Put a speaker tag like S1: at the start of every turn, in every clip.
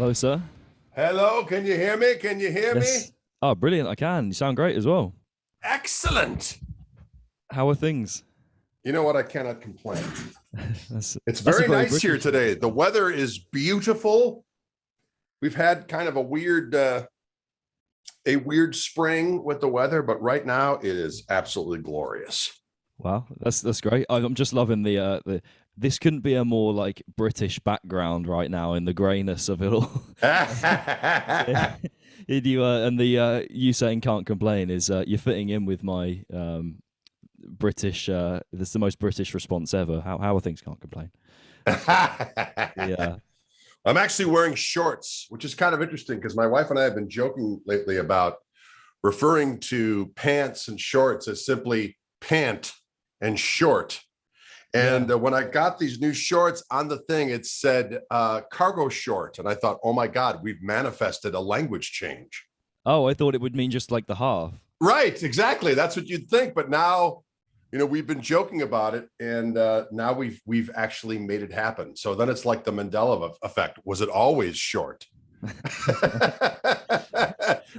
S1: Hello, sir.
S2: Hello, can you hear me? Can you hear me?
S1: Oh, brilliant. I can. You sound great as well.
S2: Excellent.
S1: How are things?
S2: You know what? I cannot complain.
S1: That's
S2: very
S1: a
S2: nice here today. The weather is beautiful. We've had kind of a weird spring with the weather, but right now it is absolutely glorious.
S1: Wow, that's great. I'm just loving the this couldn't be a more like British background right now in the grayness of it all. You saying can't complain is you're fitting in with my British. This is the most British response ever. How are things? Can't complain. Yeah.
S2: I'm actually wearing shorts, which is kind of interesting because my wife and I have been joking lately about referring to pants and shorts as simply pant and short. And when I got these new shorts on the thing, it said cargo short. And I thought, oh my God, we've manifested a language change.
S1: Oh, I thought it would mean just like the half.
S2: Right, exactly. That's what you'd think. But now, we've been joking about it, and now we've actually made it happen. So then it's like the Mandela effect. Was it always short?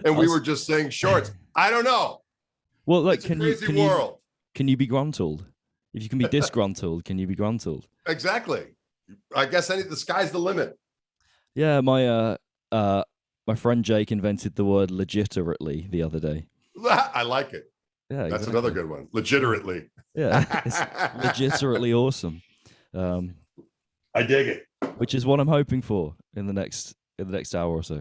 S2: And we were just saying shorts. I don't know.
S1: Well, like,
S2: can you
S1: be gruntled? If you can be disgruntled, can you be gruntled?
S2: Exactly. I guess the sky's the limit.
S1: Yeah, my friend Jake invented the word legitimately the other day.
S2: I like it.
S1: Yeah,
S2: that's another good one. Legitimately.
S1: Yeah, it's legitimately awesome.
S2: I dig it.
S1: Which is what I'm hoping for in the next hour or so.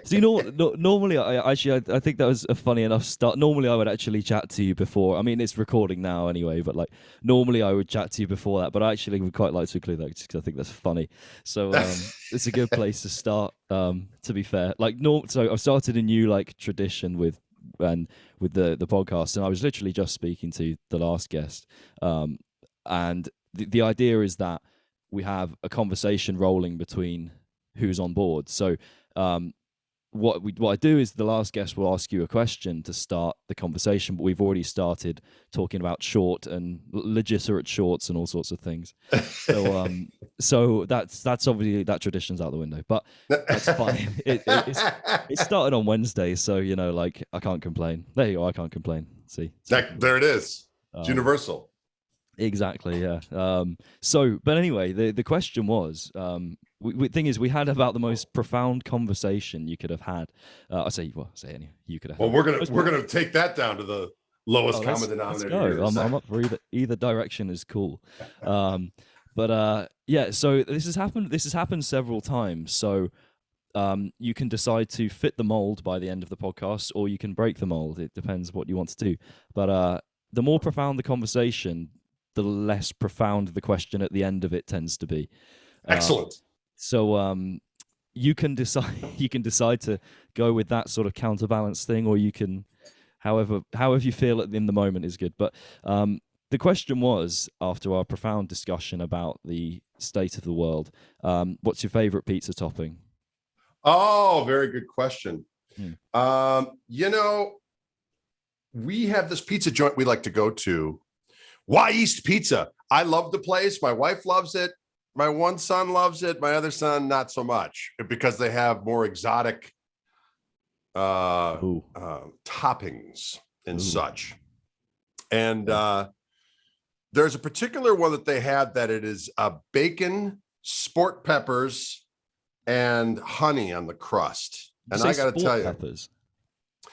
S1: So normally I think that was a funny enough start. Normally I would actually chat to you before. I mean, it's recording now anyway, but like normally I would chat to you before that. But I actually would quite like to include that because I think that's funny. So it's a good place to start. To be fair, so I've started a new tradition with the podcast, and I was literally just speaking to the last guest, and the idea is that we have a conversation rolling between who's on board. So what I do is the last guest will ask you a question to start the conversation, but we've already started talking about short and legitimate shorts and all sorts of things. So so that's obviously that tradition's out the window, but that's fine. It started on Wednesday, so I can't complain. There you go. I can't complain. See,
S2: there it is. It's universal.
S1: Exactly. Yeah. But anyway, the question was, the thing is, we had about the most profound conversation you could have had. Anyway, you could have.
S2: Well, we're gonna take that down to the lowest common denominator.
S1: Let's go. I'm up for either direction is cool. Yeah. So this has happened. This has happened several times. So you can decide to fit the mold by the end of the podcast, or you can break the mold. It depends what you want to do. But the more profound the conversation, the less profound the question at the end of it tends to be.
S2: Excellent.
S1: So you can decide to go with that sort of counterbalance thing, or you can, however you feel in the moment is good. But the question was, after our profound discussion about the state of the world, what's your favorite pizza topping?
S2: Oh, very good question. We have this pizza joint we like to go to. Why East Pizza? I love the place. My wife loves it. My one son loves it. My other son, not so much, because they have more exotic toppings and such. And there's a particular one that they have that it is bacon, sport peppers, and honey on the crust. And I got to tell you,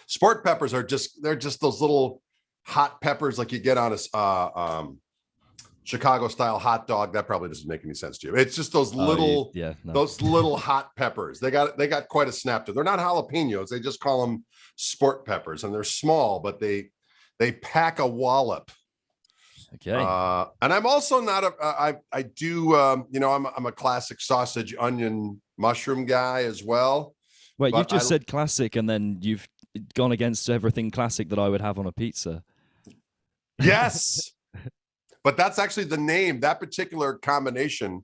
S2: sport peppers they're just those little hot peppers like you get on a Chicago style hot dog. That probably doesn't make any sense to you. It's just those little those little hot peppers. They got quite a snap to them. They're not jalapenos. They just call them sport peppers, and they're small, but they pack a wallop.
S1: Okay.
S2: And I'm also not I'm a classic sausage, onion, mushroom guy as well.
S1: Wait, you've just said classic, and then you've gone against everything classic that I would have on a pizza.
S2: Yes. But that's actually the name. That particular combination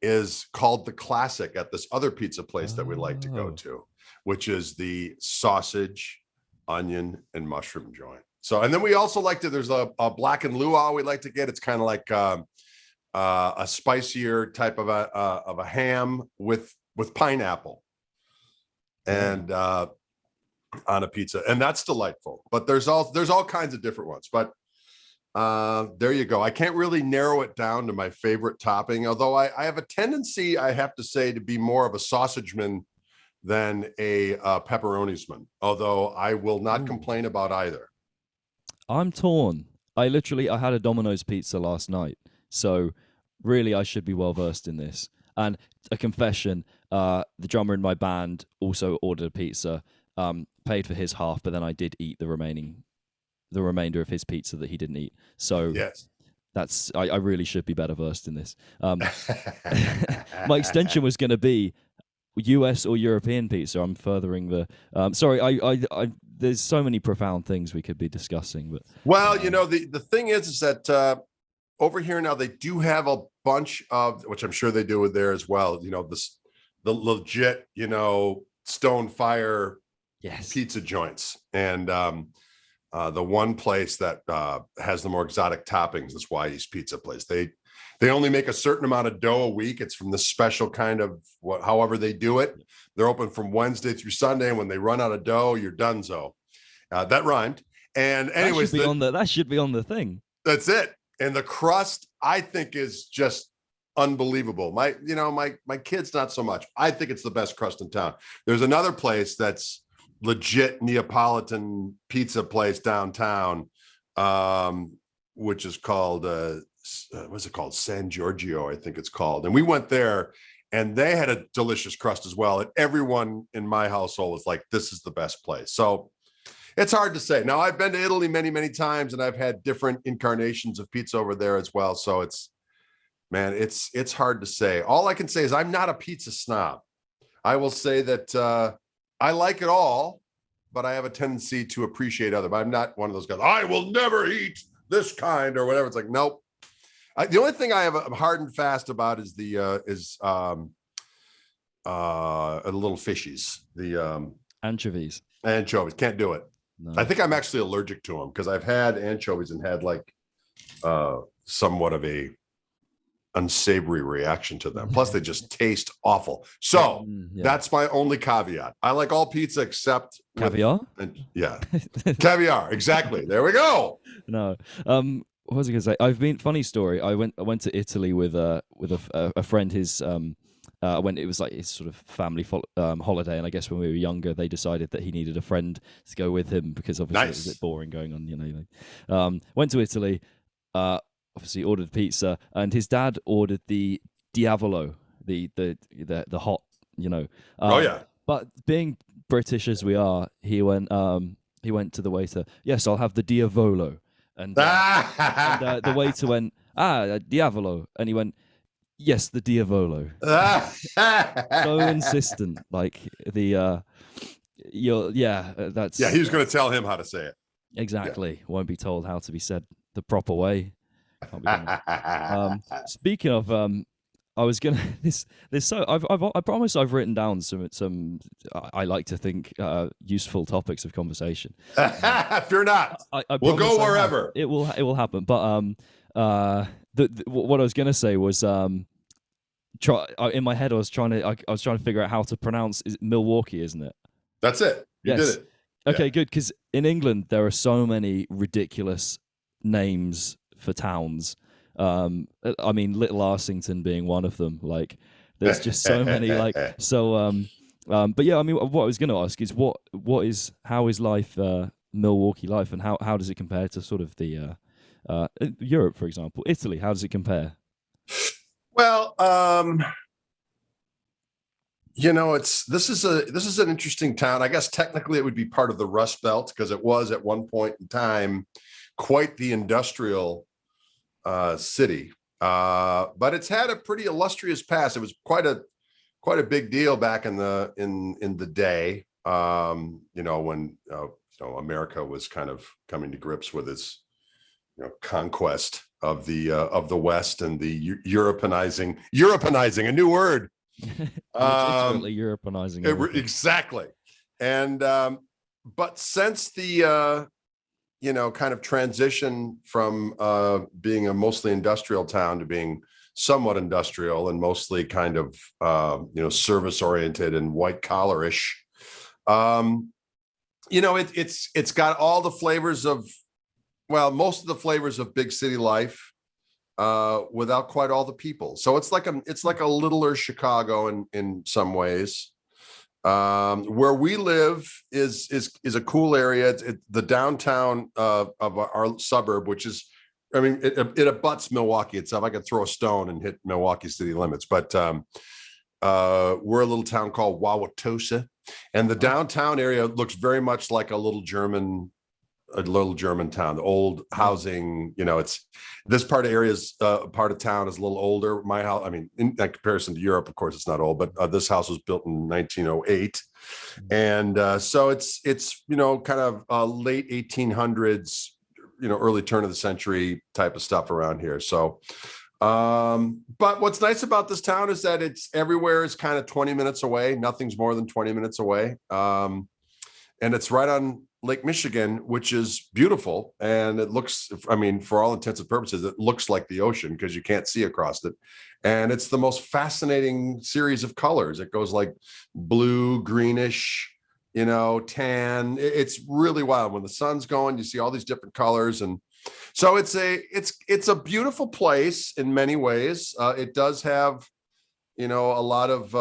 S2: is called the classic at this other pizza place that we like to go to, which is the sausage, onion, and mushroom joint. So, and then we also like to, there's a black and luau we like to get. It's kind of like a spicier type of a ham with with pineapple and on a pizza, and that's delightful. But there's all kinds of different ones. But there you go. I can't really narrow it down to my favorite topping, although I have a tendency, I have to say, to be more of a sausageman than a pepperonisman, although I will not complain about either.
S1: I'm torn. I had a Domino's pizza last night, so really I should be well versed in this. And a confession, the drummer in my band also ordered a pizza, paid for his half, but then I did eat the remainder of his pizza that he didn't eat. So
S2: yes,
S1: I really should be better versed in this. My extension was going to be US or European pizza. I'm furthering the sorry, I there's so many profound things we could be discussing, but
S2: well, the thing is that over here now they do have a bunch of, which I'm sure they do with there as well, the legit stone fire pizza joints. And the one place that has the more exotic toppings is Wai's Pizza Place. They only make a certain amount of dough a week. It's from the special kind of however they do it. They're open from Wednesday through Sunday. And when they run out of dough, you're donezo. That rhymed. And anyways,
S1: that should be on the thing.
S2: That's it. And the crust, I think, is just unbelievable. My kids, not so much. I think it's the best crust in town. There's another place that's legit Neapolitan pizza place downtown, which is called what's it called? San Giorgio, I think it's called. And we went there and they had a delicious crust as well. And everyone in my household was like, this is the best place. So it's hard to say. Now, I've been to Italy many, many times, and I've had different incarnations of pizza over there as well. So it's hard to say. All I can say is I'm not a pizza snob. I will say that I like it all, but I have a tendency to appreciate other. But I'm not one of those guys, I will never eat this kind or whatever. It's like, nope. The only thing I have a hard and fast about is the little fishies, the
S1: anchovies.
S2: Can't do it. No. I think I'm actually allergic to them because I've had anchovies and had like somewhat of a unsavory reaction to them. Plus, they just taste awful. So that's my only caveat. I like all pizza except
S1: caviar.
S2: Caviar. Exactly. There we go.
S1: No. What was I going to say? Funny story. I went to Italy with a friend. His it was like his sort of family holiday, and I guess when we were younger, they decided that he needed a friend to go with him because obviously it was a bit boring going on. Went to Italy. Obviously ordered pizza, and his dad ordered the Diavolo, the hot, But being British as we are, he went to the waiter. Yes, I'll have the Diavolo. And the waiter went, Diavolo. And he went, yes, the Diavolo. So insistent. Like the,
S2: he was going to tell him how to say it.
S1: Exactly. Yeah. Won't be told how to be said the proper way. Speaking of, I was gonna I promise I've written down some I like to think useful topics of conversation.
S2: Fear not. We'll go wherever.
S1: It will happen. But what I was gonna say was in my head I was trying to figure out how to pronounce Milwaukee, isn't it?
S2: That's it. You did it.
S1: Okay, good. Because in England there are so many ridiculous names for towns. I mean, Little Arsington being one of them. Like, there's just so many. But yeah, I mean, what I was going to ask is how is life, Milwaukee life, and how does it compare to sort of the Europe, for example, Italy? How does it compare?
S2: Well, this is an interesting town. I guess technically it would be part of the Rust Belt because it was at one point in time quite the industrial city, but it's had a pretty illustrious past. It was quite a big deal back in the day, when America was kind of coming to grips with its conquest of the West and the Europeanizing, a new word.
S1: Legitimately Europeanizing.
S2: Exactly, and but since the kind of transition from being a mostly industrial town to being somewhat industrial and mostly kind of service oriented and white collarish. It's got all the flavors of, most of the flavors of big city life, without quite all the people. So it's like a littler Chicago in some ways. Where we live is a cool area. The downtown of our suburb, which is, it abuts Milwaukee itself. I could throw a stone and hit Milwaukee city limits, but we're a little town called Wauwatosa, and the downtown area looks very much like a little German town. The old housing, it's this part of town is a little older. My house, in comparison to Europe, of course, it's not old, but this house was built in 1908, and so it's kind of late 1800s, early turn of the century type of stuff around here. So, but what's nice about this town is that it's everywhere is kind of 20 minutes away. Nothing's more than 20 minutes away, and it's right on Lake Michigan, which is beautiful, and it looks, for all intents and purposes, it looks like the ocean because you can't see across it. And it's the most fascinating series of colors. It goes like blue, greenish, tan. It's really wild. When the sun's going, you see all these different colors, and so it's a beautiful place in many ways. It does have a lot of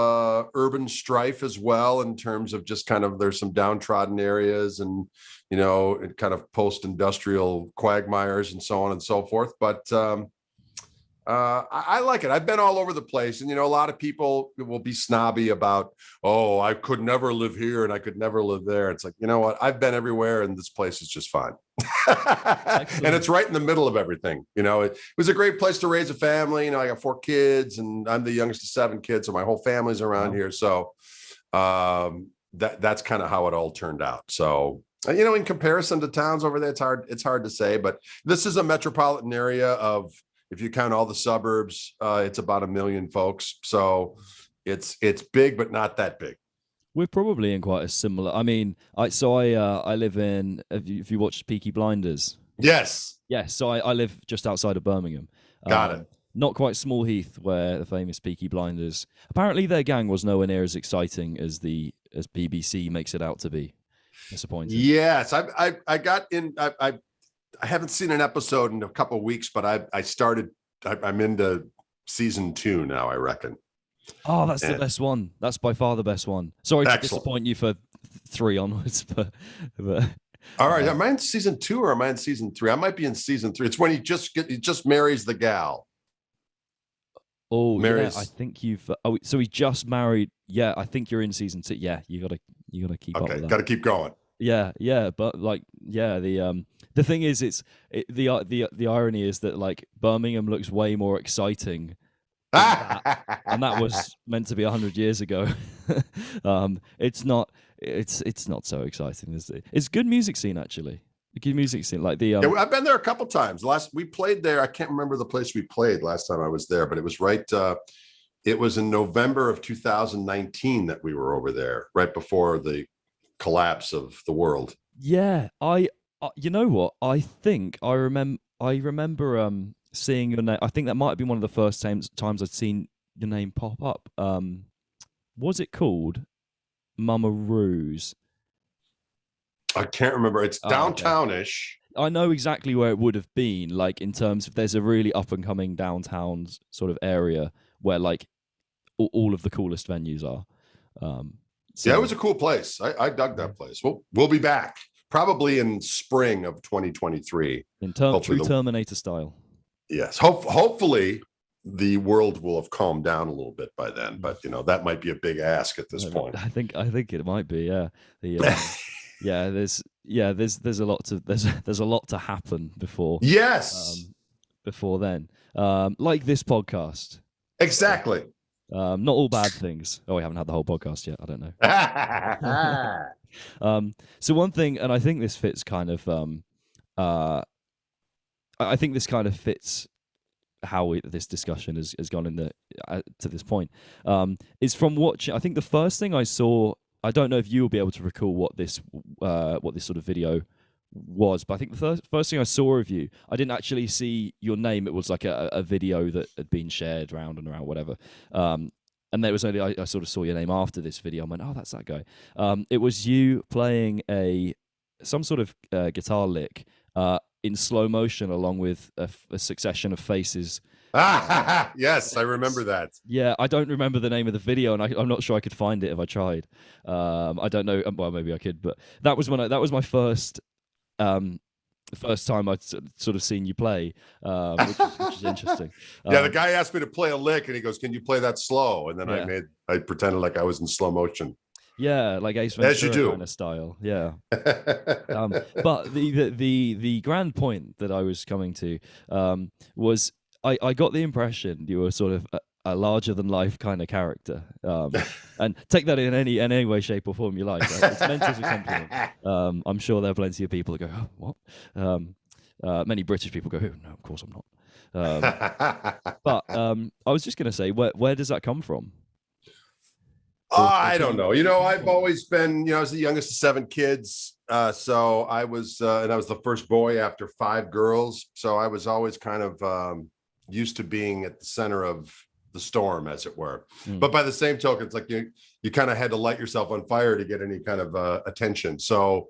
S2: urban strife as well, in terms of just kind of, there's some downtrodden areas and, kind of post-industrial quagmires and so on and so forth. But I like it. I've been all over the place, and, a lot of people will be snobby about, oh, I could never live here and I could never live there. It's like, you know what? I've been everywhere, and this place is just fine. And it's right in the middle of everything. It was a great place to raise a family. I got 4 kids, and I'm the youngest of 7 kids, so my whole family's around here. So that's kind of how it all turned out. So, in comparison to towns over there, it's hard to say, but this is a metropolitan area of, if you count all the suburbs, it's about 1 million folks. So it's big, but not that big.
S1: We're probably in quite a similar. I live in. If you watched Peaky Blinders.
S2: Yes.
S1: Yes. So I live just outside of Birmingham.
S2: Got it.
S1: Not quite Small Heath, where the famous Peaky Blinders. Apparently, their gang was nowhere near as exciting as BBC makes it out to be. Disappointing.
S2: Yes, I got in. I haven't seen an episode in a couple of weeks, but I'm into season 2 now, I reckon.
S1: Oh, that's the best one. That's by far the best one. Sorry to disappoint you for 3 onwards, but
S2: all right. Am I in season 2 or am I in season 3? I might be in season 3. It's when he just marries the gal.
S1: Oh, marries. Yeah, I think you've. So he just married. Yeah, I think you're in season 2. Yeah, you gotta keep up with that.
S2: Got to keep going.
S1: Yeah, but the thing is, the irony is that like Birmingham looks way more exciting, and that was meant to be 100 years ago. It's not so exciting. It's good music scene actually. A good music scene like the.
S2: I've been there a couple times. We played there. I can't remember the place we played last time I was there, but it was right. It was in November of 2019 that we were over there, right before the collapse of the world.
S1: Yeah, you know what? I think I remember seeing your name. I think that might have been one of the first times I'd seen your name pop up. Was it called Mama Ruse?
S2: I can't remember. It's downtownish.
S1: Okay. I know exactly where it would have been, like in terms of there's a really up and coming downtown sort of area where like all of the coolest venues are.
S2: Yeah, it was a cool place. I dug that place. We'll be back probably in spring of 2023.
S1: In true Terminator style.
S2: Yes. Hopefully the world will have calmed down a little bit by then, but that might be a big ask at this point.
S1: I think it might be. Yeah. There's a lot to happen before.
S2: Yes.
S1: Before then, like this podcast.
S2: Exactly.
S1: Not all bad things. Oh, we haven't had the whole podcast yet. I don't know. So one thing, and I think this fits kind of. I think this kind of fits how this discussion has gone to this point. Is from watching. I think the first thing I saw. I don't know if you will be able to recall what this sort of video was, but I think the first thing I saw of you, I didn't actually see your name. It was like a video that had been shared round and around, whatever. And there was only I sort of saw your name after this video. I went, oh, that's that guy. It was you playing some sort of guitar lick in slow motion, along with a succession of faces.
S2: Yes, I remember that.
S1: Yeah, I don't remember the name of the video, and I'm not sure I could find it if I tried. I don't know. Well, maybe I could, but that was that was my first time I'd sort of seen you play, which is interesting.
S2: Yeah, the guy asked me to play a lick, and he goes, "Can you play that slow?" And then I pretended like I was in slow motion.
S1: Yeah, like Ace Ventura
S2: As you do.
S1: kind of style. Yeah. But the grand point that I was coming to was I got the impression you were sort of a larger than life kind of character, and take that in any way, shape, or form you like. Right? It's meant as a compliment. I'm sure there are plenty of people that go, "Oh, what?" Many British people go, "Oh, no, of course I'm not." But I was just going to say, where does that come from?
S2: I don't know. I've always been, I was the youngest of 7 kids. So I was, and I was the first boy after 5 girls. So I was always kind of used to being at the center of the storm, as it were. But by the same token, it's like you kind of had to light yourself on fire to get any kind of attention. So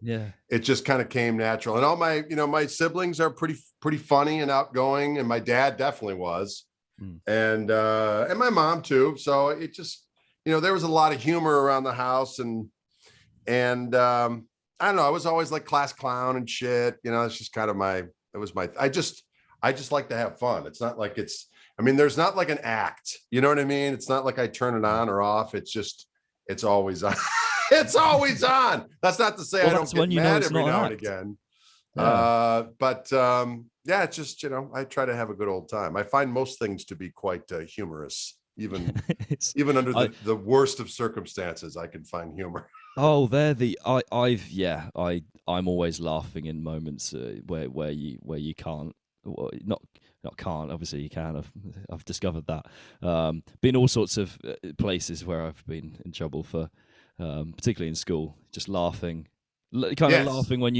S2: it just kind of came natural. And all my, my siblings are pretty funny and outgoing. And my dad definitely was. And my mom too. So it just, there was a lot of humor around the house, and I don't know, I was always like class clown and shit. It's just kind of I just like to have fun. It's not like there's not like an act, you know what I mean? It's not like I turn it on or off. It's just, it's always on. It's always on. That's not to say I don't get mad every now and again. Yeah, it's just, I try to have a good old time. I find most things to be quite humorous. Even under the worst of circumstances, I can find humor.
S1: Oh, I'm always laughing in moments where you can't, not can't. Obviously, you can. I've discovered that. Been all sorts of places where I've been in trouble for, particularly in school, just laughing, laughing when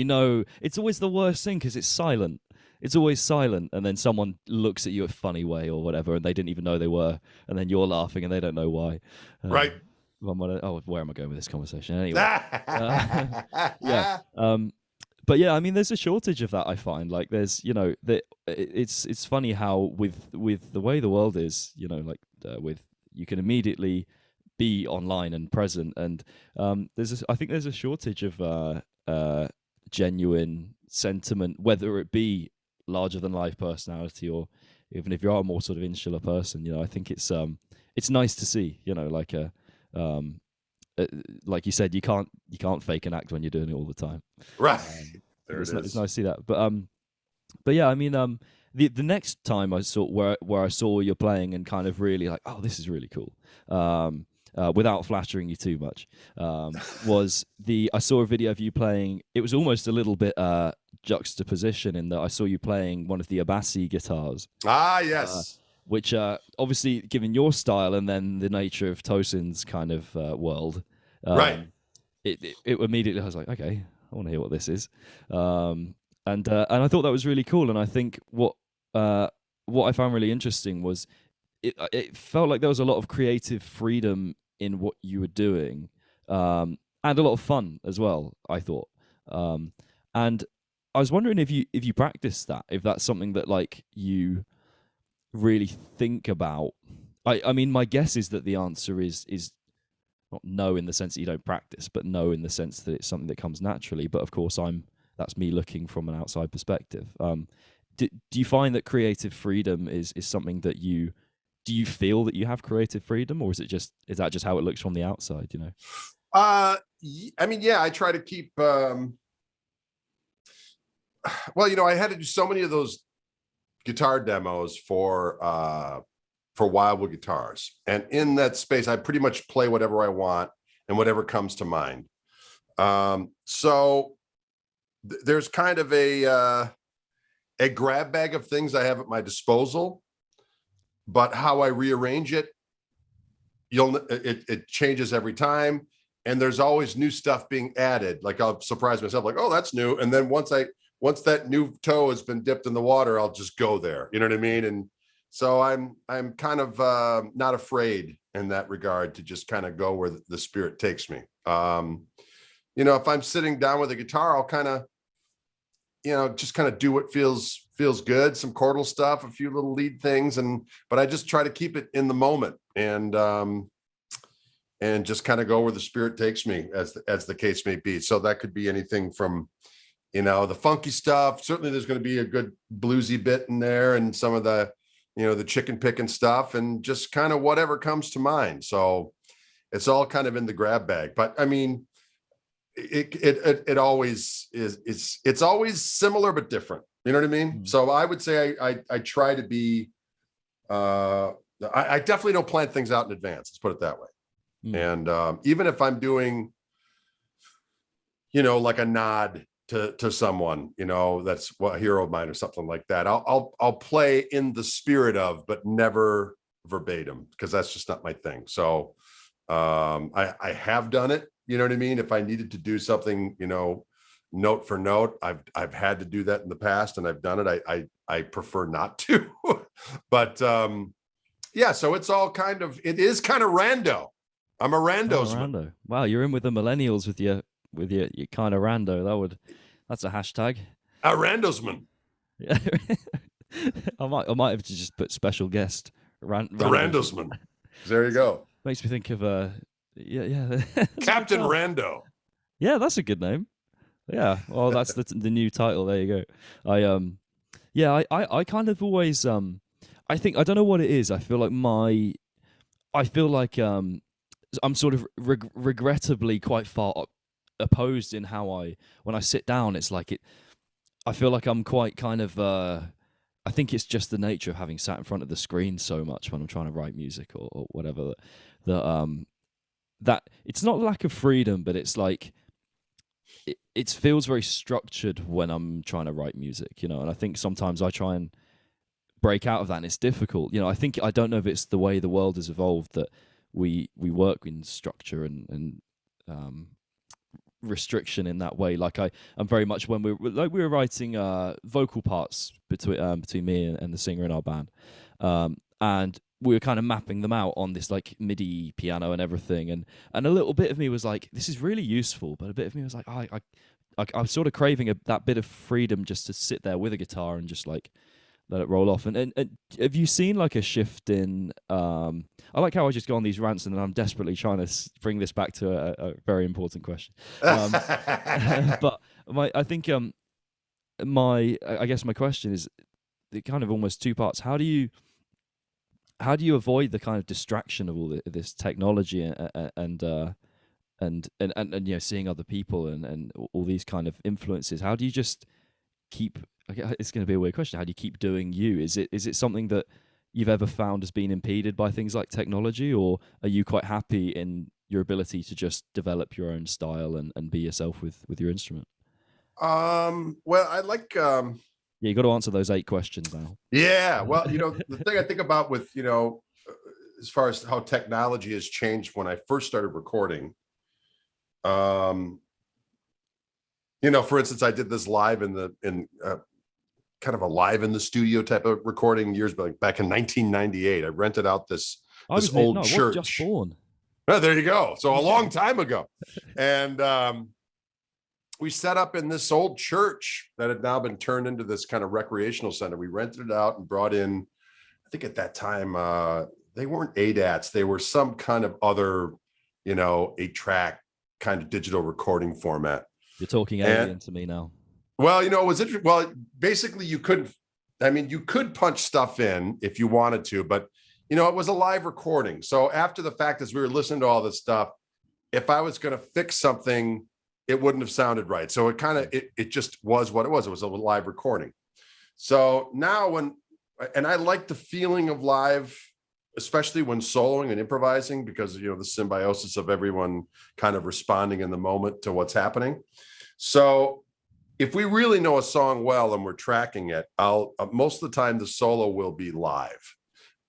S1: it's always the worst thing because it's silent. It's always silent, and then someone looks at you a funny way or whatever, and they didn't even know they were, and then you're laughing, and they don't know why.
S2: Right.
S1: Where am I going with this conversation? Anyway. Yeah. But yeah, there's a shortage of that. I find like there's, it's funny how with the way the world is, with you can immediately be online and present, and I think there's a shortage of genuine sentiment, whether it be larger than life personality or even if you are a more sort of insular person. I think it's nice to see, like you said, you can't fake an act when you're doing it all the time,
S2: right?
S1: It's nice to see that. But yeah, the next time I saw where I saw you playing and kind of really like, oh, this is really cool, without flattering you too much, was I saw a video of you playing. It was almost a little bit juxtaposition in that I saw you playing one of the Abassi guitars.
S2: Yes.
S1: Which obviously, given your style and then the nature of Tosin's kind of world,
S2: right?
S1: It immediately I was like, okay, I want to hear what this is, and I thought that was really cool. And I think what I found really interesting was it felt like there was a lot of creative freedom in what you were doing, and a lot of fun as well, I thought. And I was wondering if you practice that, if that's something that like you really think about. My guess is that the answer is not no in the sense that you don't practice, but no in the sense that it's something that comes naturally. But of course, that's me looking from an outside perspective. Do you find that creative freedom is something that do you feel that you have creative freedom, or is that just how it looks from the outside?
S2: Yeah, I try to keep. I had to do so many of those guitar demos for Wildwood Guitars, and in that space, I pretty much play whatever I want and whatever comes to mind. So there's kind of a grab bag of things I have at my disposal. But how I rearrange it, it changes every time. and there's always new stuff being added. Like I'll surprise myself, like, oh, that's new. And then once that new toe has been dipped in the water, I'll just go there. You know what I mean? And so I'm kind of not afraid in that regard to just kind of go where the spirit takes me. You know, if I'm sitting down with a guitar, I'll kind of, you know, just kind of do what feels good, some chordal stuff, a few little lead things, but I just try to keep it in the moment and just kind of go where the spirit takes me, as the case may be. So that could be anything from, you know, the funky stuff. Certainly there's going to be a good bluesy bit in there, and some of the, you know, the chicken picking stuff, and just kind of whatever comes to mind. So it's all kind of in the grab bag. But I mean, it always is, it's always similar but different. You know what I mean? Mm-hmm. So I would say I try to be, I definitely don't plan things out in advance. Let's put it that way. Mm-hmm. And even if I'm doing, you know, like a nod to someone, you know, that's a hero of mine or something like that, I'll play in the spirit of, but never verbatim, because that's just not my thing. So I have done it. You know what I mean? If I needed to do something, you know, note for note, I've had to do that in the past, and I've done it. I prefer not to, but yeah. So it's all kind of, it is kind of rando. I'm a randosman.
S1: Rando. Wow, you're in with the millennials with your kind of rando. That's a hashtag.
S2: A randosman.
S1: Yeah. I might have to just put special guest.
S2: The randosman. There you go.
S1: Makes me think of yeah.
S2: Captain Rando.
S1: Yeah, that's a good name. Yeah. Well, that's the new title. There you go. I kind of always I think, I don't know what it is. I feel like I'm sort of regrettably quite far opposed in how when I sit down, it's like I feel like I'm quite kind of I think it's just the nature of having sat in front of the screen so much when I'm trying to write music or whatever, that it's not lack of freedom, but it's like it feels very structured when I'm trying to write music, you know. And I think sometimes I try and break out of that, and it's difficult, you know. I don't know if it's the way the world has evolved that we work in structure and restriction in that way. Like I'm very much, when we were writing vocal parts between me and the singer in our band, and we were kind of mapping them out on this like MIDI piano and everything, and a little bit of me was like, this is really useful, but a bit of me was like, I'm sort of craving that bit of freedom just to sit there with a guitar and just like let it roll off. And have you seen like a shift in I like how I just go on these rants and then I'm desperately trying to bring this back to a very important question. But I guess my question is kind of almost two parts. How do you avoid the kind of distraction of all this technology and you know, seeing other people and all these kind of influences? How do you just keep, it's going to be a weird question, how do you keep doing you? Is it something that you've ever found has been impeded by things like technology, or are you quite happy in your ability to just develop your own style and be yourself with your instrument?
S2: Well, I like
S1: yeah, you got to answer those 8 questions now.
S2: Yeah, well, you know, the thing I think about with, you know, as far as how technology has changed when I first started recording, you know, for instance, I did this live kind of a live in the studio type of recording years back in 1998. I rented out this old church.
S1: I was just born.
S2: Oh, there you go. So a long time ago. And we set up in this old church that had now been turned into this kind of recreational center. We rented it out and brought in, I think at that time, they weren't ADATs. They were some kind of other, you know, 8-track kind of digital recording format.
S1: You're talking alien to me now.
S2: Well, you know, it was interesting. Well, basically you could punch stuff in if you wanted to, but, you know, it was a live recording. So after the fact, as we were listening to all this stuff, if I was going to fix something, it wouldn't have sounded right. So it kind of, it just was what it was. It was a live recording. So now and I like the feeling of live, especially when soloing and improvising, because, you know, the symbiosis of everyone kind of responding in the moment to what's happening. So if we really know a song well and we're tracking it, most of the time the solo will be live.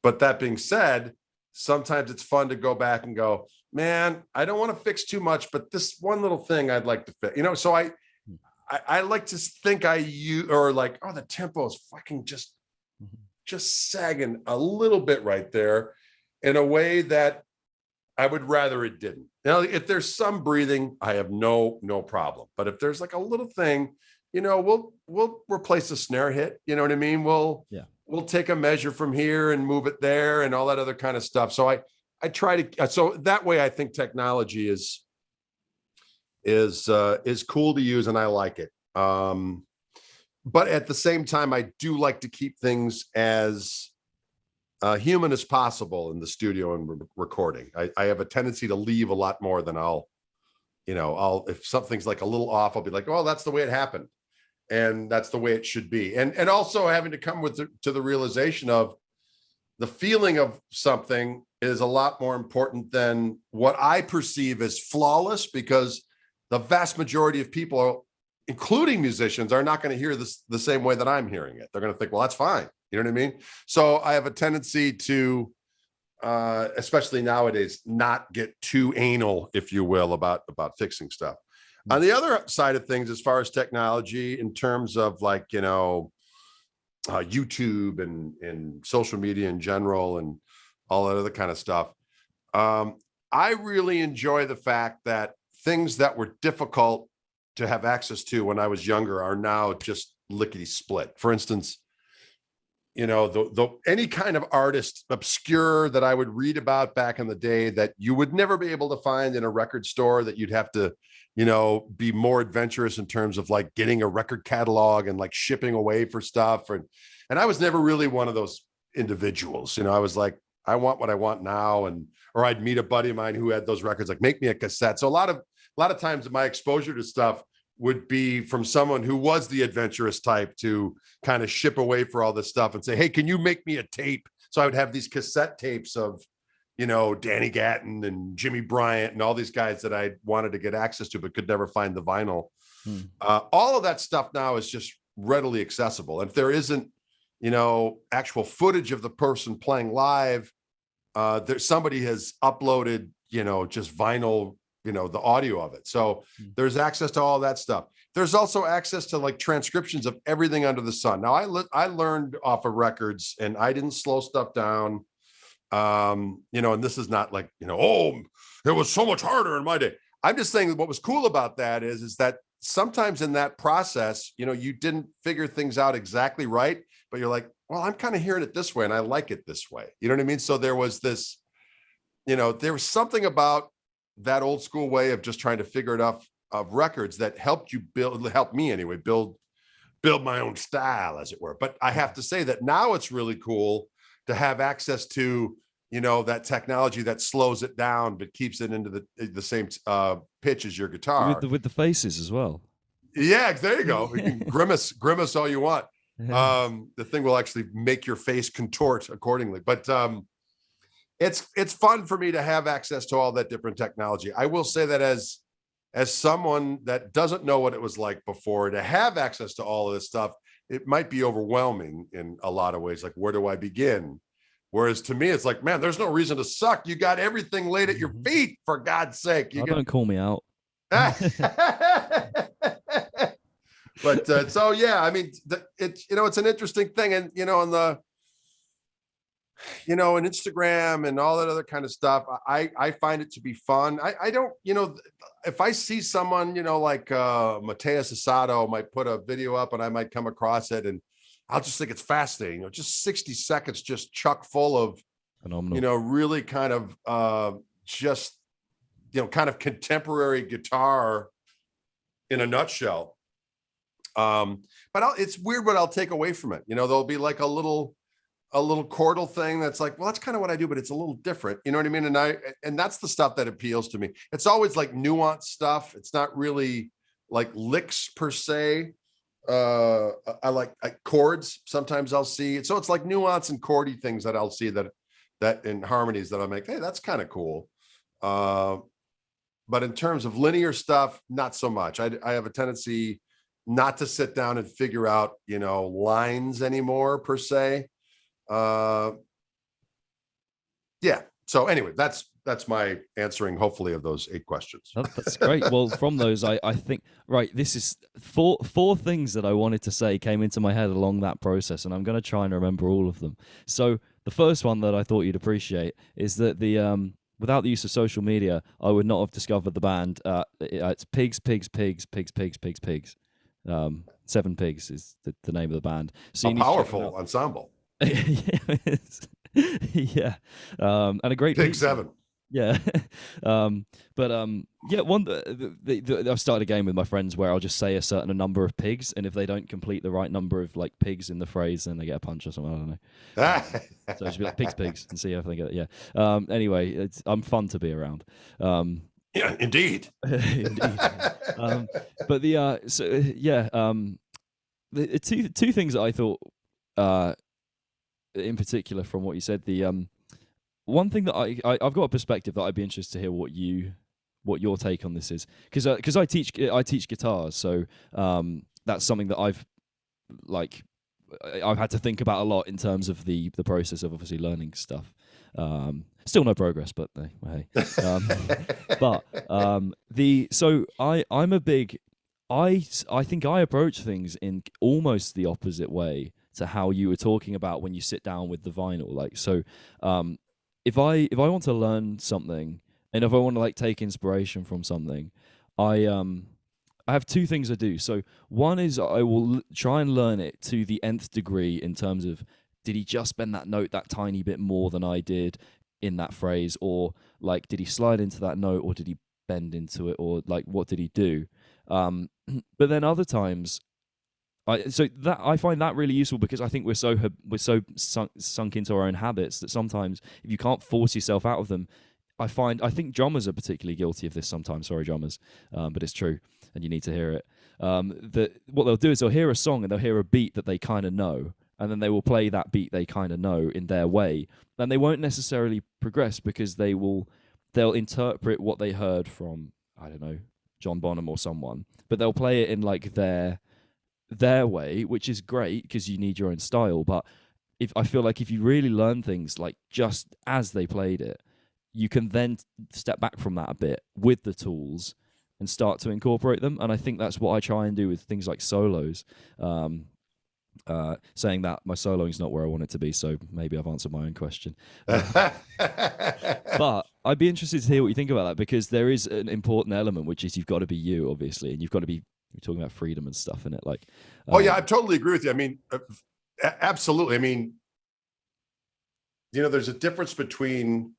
S2: But that being said, sometimes it's fun to go back and go, man, I don't want to fix too much, but this one little thing I'd like to fix, you know. So I like to think or like, oh, the tempo is fucking just sagging a little bit right there in a way that I would rather it didn't. Now, if there's some breathing, I have no problem. But if there's like a little thing, you know, we'll replace the snare hit. You know what I mean? We'll take a measure from here and move it there and all that other kind of stuff. So I try to, so that way I think technology is cool to use and I like it. But at the same time, I do like to keep things as human as possible in the studio and recording. I have a tendency to leave a lot more than if something's like a little off, I'll be like, oh, that's the way it happened. And that's the way it should be. And also having to come to the realization of the feeling of something is a lot more important than what I perceive as flawless, because the vast majority of people, including musicians, are not going to hear this the same way that I'm hearing it. They're going to think, well, that's fine. You know what I mean? So I have a tendency to, especially nowadays, not get too anal, if you will, about fixing stuff. On the other side of things, as far as technology, in terms of like, you know, YouTube and social media in general and all that other kind of stuff, I really enjoy the fact that things that were difficult to have access to when I was younger are now just lickety split. For instance, you know, any kind of artist obscure that I would read about back in the day that you would never be able to find in a record store, that you'd have to, you know, be more adventurous in terms of like getting a record catalog and like shipping away for stuff. And I was never really one of those individuals. You know, I was like, I want what I want now. Or I'd meet a buddy of mine who had those records, like, make me a cassette. So a lot of times my exposure to stuff would be from someone who was the adventurous type to kind of ship away for all this stuff and say, hey, can you make me a tape? So I would have these cassette tapes of, you know, Danny Gatton and Jimmy Bryant and all these guys that I wanted to get access to, but could never find the vinyl. All of that stuff now is just readily accessible. And if there isn't, you know, actual footage of the person playing live, somebody has uploaded, you know, just vinyl, you know, the audio of it. So there's access to all that stuff. There's also access to like transcriptions of everything under the sun. Now I learned off of records and I didn't slow stuff down. You know, and this is not like, you know, oh, it was so much harder in my day. I'm just saying that what was cool about that is that sometimes in that process, you know, you didn't figure things out exactly right, but you're like, well, I'm kind of hearing it this way and I like it this way. You know what I mean? So there was this, you know, there was something about that old school way of just trying to figure it out of records that helped me anyway, build my own style, as it were. But I have to say that now it's really cool to have access to, you know, that technology that slows it down, but keeps it into the same pitch as your guitar.
S1: With the faces as well.
S2: Yeah, there you go. You can grimace all you want. The thing will actually make your face contort accordingly. But it's fun for me to have access to all that different technology. I will say that as someone that doesn't know what it was like before, to have access to all of this stuff, it might be overwhelming in a lot of ways. Like, where do I begin? Whereas to me, it's like, man, there's no reason to suck. You got everything laid at your feet, for God's sake.
S1: Don't call me out.
S2: But so yeah, I mean, it's, you know, it's an interesting thing, and you know, on the, you know, and Instagram and all that other kind of stuff, I find it to be fun. I don't, you know, if I see someone, you know, like Mateus Asado might put a video up and I might come across it and I'll just think it's fascinating. You know, just 60 seconds, just chock full of phenomenal, you know, really kind of just, you know, kind of contemporary guitar in a nutshell. But it's weird what I'll take away from it. You know, there'll be like a little chordal thing that's like, well, that's kind of what I do, but it's a little different. You know what I mean? And that's the stuff that appeals to me. It's always like nuanced stuff. It's not really like licks per se. I like chords. Sometimes I'll see. So it's like nuance and chordy things that I'll see that in harmonies that I'm like, hey, that's kind of cool. But in terms of linear stuff, not so much. I have a tendency not to sit down and figure out, you know, lines anymore per se. Yeah. So anyway, that's my answering, hopefully, of those 8 questions.
S1: Oh, that's great. Well, from those, I think, right, this is four things that I wanted to say came into my head along that process, and I'm going to try and remember all of them. So the first one that I thought you'd appreciate is that without the use of social media, I would not have discovered the band. It's Pigs. 7 Pigs is the name of the band. So
S2: a powerful ensemble.
S1: Yeah, and a great
S2: Pig 7.
S1: Yeah, yeah. I've started a game with my friends where I'll just say a certain number of pigs, and if they don't complete the right number of like pigs in the phrase, then they get a punch or something. I don't know. So I should be like pigs, and see if they get it. Yeah. Anyway, I'm fun to be around.
S2: Yeah, indeed.
S1: Indeed. But the two things that I thought, in particular, from what you said, the one thing that I've got a perspective that I'd be interested to hear what your take on this is, because I teach guitars, so that's something that I've had to think about a lot in terms of the process of obviously learning stuff. Still no progress, but hey. So I'm a big. I think I approach things in almost the opposite way to how you were talking about when you sit down with the vinyl. Like, so if I want to learn something, and if I want to like take inspiration from something, I have 2 things I do. So one is I will try and learn it to the nth degree in terms of, did he just bend that note that tiny bit more than I did in that phrase, or like did he slide into that note, or did he bend into it, or like what did he do? But then other times, I find that really useful, because I think we're so sunk into our own habits that sometimes if you can't force yourself out of them, I think drummers are particularly guilty of this sometimes. Sorry, drummers, but it's true, and you need to hear it. That what they'll do is they'll hear a song and they'll hear a beat that they kind of know, and then they will play that beat they kind of know in their way, and they won't necessarily progress because they'll interpret what they heard from, I don't know, John Bonham or someone, but they'll play it in like their way, which is great because you need your own style. But I feel like if you really learn things like just as they played it, you can then step back from that a bit with the tools and start to incorporate them. And I think that's what I try and do with things like solos. Saying that my soloing is not where I want it to be, so maybe I've answered my own question. But I'd be interested to hear what you think about that, because there is an important element, which is you've got to be you, obviously, and you've got to be, you're talking about freedom and stuff in it. Like,
S2: oh yeah, I totally agree with you. I mean, absolutely. I mean, there's a difference between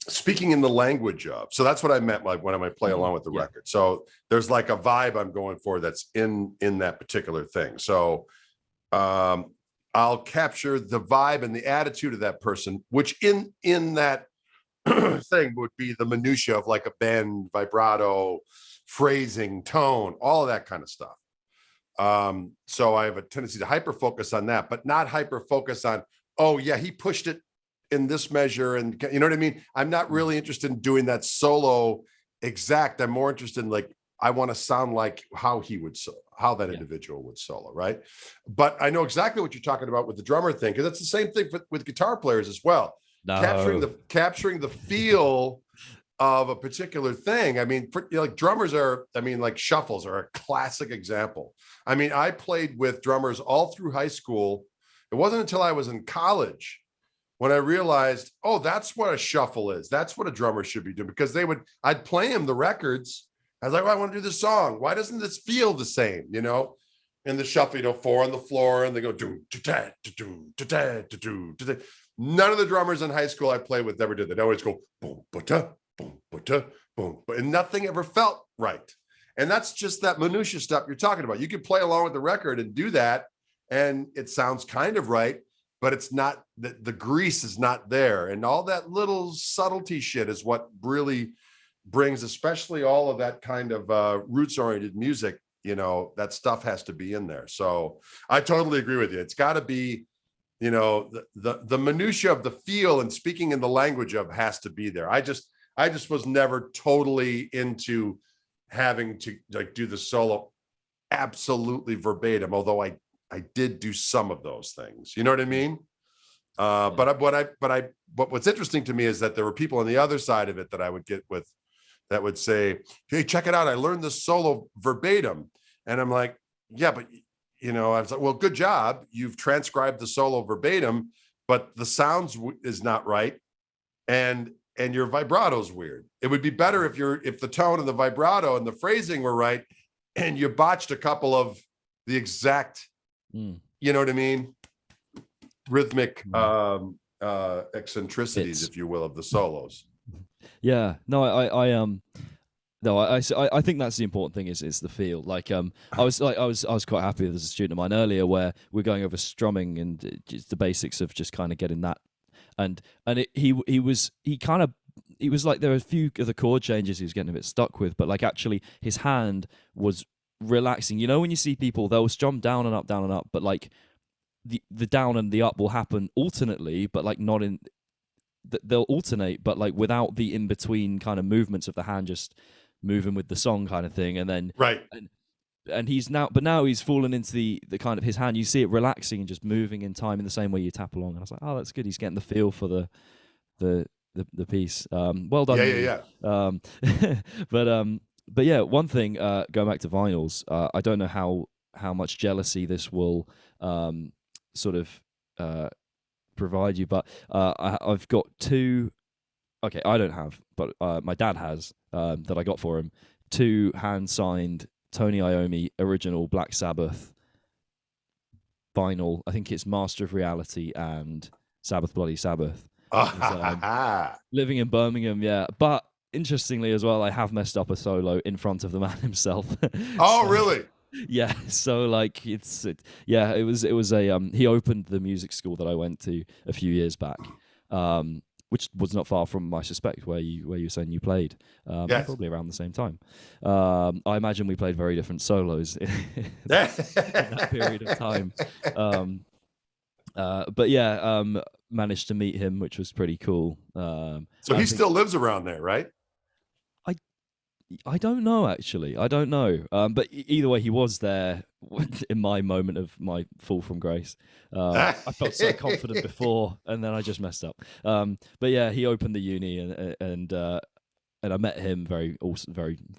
S2: speaking in the language of. So that's what I meant like when I might play along with the record. So there's like a vibe I'm going for that's in that particular thing. So I'll capture the vibe and the attitude of that person, which in that thing would be the minutia of like a bend, vibrato, phrasing, tone, all of that kind of stuff. So I have a tendency to hyper focus on that, but not hyper focus on, oh yeah, he pushed it in this measure, and you know what I mean? I'm not really interested in doing that solo exact. I'm more interested in like, I want to sound like how that individual would solo, right? But I know exactly what you're talking about with the drummer thing, because that's the same thing with guitar players as well. No. Capturing the feel of a particular thing. I mean, like drummers are, like shuffles are a classic example. I mean, I played with drummers all through high school. It wasn't until I was in college when I realized, oh, that's what a shuffle is. That's what a drummer should be doing, because I'd play him the records. I was like, well, I want to do this song. Why doesn't this feel the same? In the shuffle, 4 on the floor, and they go do da do da do da. None of the drummers in high school I played with ever did that. They always go boom, ba-da, boom, ba-da, boom, and nothing ever felt right. And that's just that minutia stuff you're talking about. You can play along with the record and do that, and it sounds kind of right, but it's not, the grease is not there. And all that little subtlety shit is what really brings, especially all of that kind of roots-oriented music, that stuff has to be in there. So I totally agree with you. It's got to be, the minutia of the feel and speaking in the language of has to be there. I just was never totally into having to like do the solo absolutely verbatim, although I did do some of those things. You know what I mean? But what's interesting to me is that there were people on the other side of it that I would get with that would say, hey, check it out. I learned this solo verbatim. And I'm like, yeah, but I was like, well, good job. You've transcribed the solo verbatim, but the sounds is not right. And your vibrato's weird. It would be better if the tone and the vibrato and the phrasing were right, and you botched a couple of the exact, you know what I mean? Rhythmic eccentricities, if you will, of the solos.
S1: Yeah, no, I think that's the important thing is the feel. Like, I was quite happy as a student of mine earlier where we're going over strumming and just the basics of just kind of getting that, and he was like there were a few of the chord changes he was getting a bit stuck with, but like actually his hand was relaxing. When you see people, they'll strum down and up, but like the down and the up will happen alternately, but like not in. They'll alternate, but like without the in between kind of movements of the hand, just moving with the song kind of thing. And then
S2: right,
S1: and now he's fallen into the kind of his hand. You see it relaxing and just moving in time in the same way you tap along. And I was like, oh, that's good. He's getting the feel for the piece. Well done.
S2: Yeah.
S1: But yeah, one thing, going back to vinyls, I don't know how much jealousy this will sort of provide you, but I've got two. Okay, I don't have, but my dad has that I got for him. 2 hand-signed Tony Iommi original Black Sabbath vinyl. I think it's Master of Reality and Sabbath Bloody Sabbath. Living in Birmingham, yeah. But interestingly as well, I have messed up a solo in front of the man himself.
S2: Oh, really?
S1: Yeah, so like it was a he opened the music school that I went to a few years back, which was not far from, I suspect, where you were saying you played,
S2: yes.
S1: Probably around the same time. I imagine we played very different solos in that period of time. But yeah, managed to meet him, which was pretty cool.
S2: So he still lives around there, right?
S1: I don't know, actually. I don't know. But either way, he was there in my moment of my fall from grace. I felt so confident before, and then I just messed up. But yeah, he opened the uni, and I met him very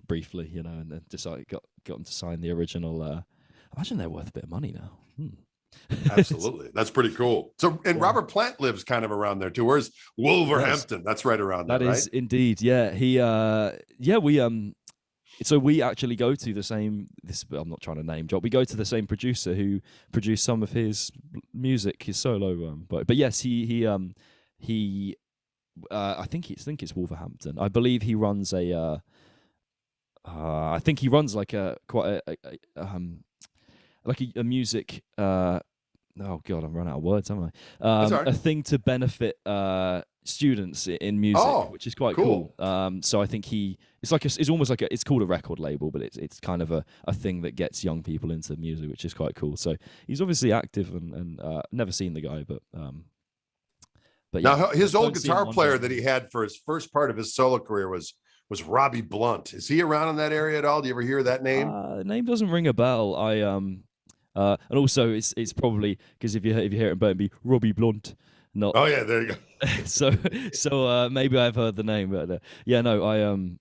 S1: briefly, and then decided got him to sign the original. I imagine they're worth a bit of money now.
S2: Absolutely, that's pretty cool. So, and yeah. Robert Plant lives kind of around there too. Where's Wolverhampton? Yes. That's right around there. That is
S1: right? Indeed, yeah. We so we actually go to the same. I'm not trying to name drop. We go to the same producer who produced some of his music, his solo. But yes, he I think it's Wolverhampton. I believe he runs a. I think he runs like a music. Oh God, I'm running out of words, haven't I? A thing to benefit students in music, which is quite cool. So I think it's almost like it's called a record label, but it's kind of a thing that gets young people into music, which is quite cool. So he's obviously active and never seen the guy, but
S2: yeah. Now his old guitar player that he had for his first part of his solo career was Robbie Blunt. Is he around in that area at all? Do you ever hear that name?
S1: The name doesn't ring a bell. And also it's probably because if you hear it in Burton, be Robbie Blunt. Not.
S2: Oh yeah, there you go.
S1: so maybe I've heard the name, but I'm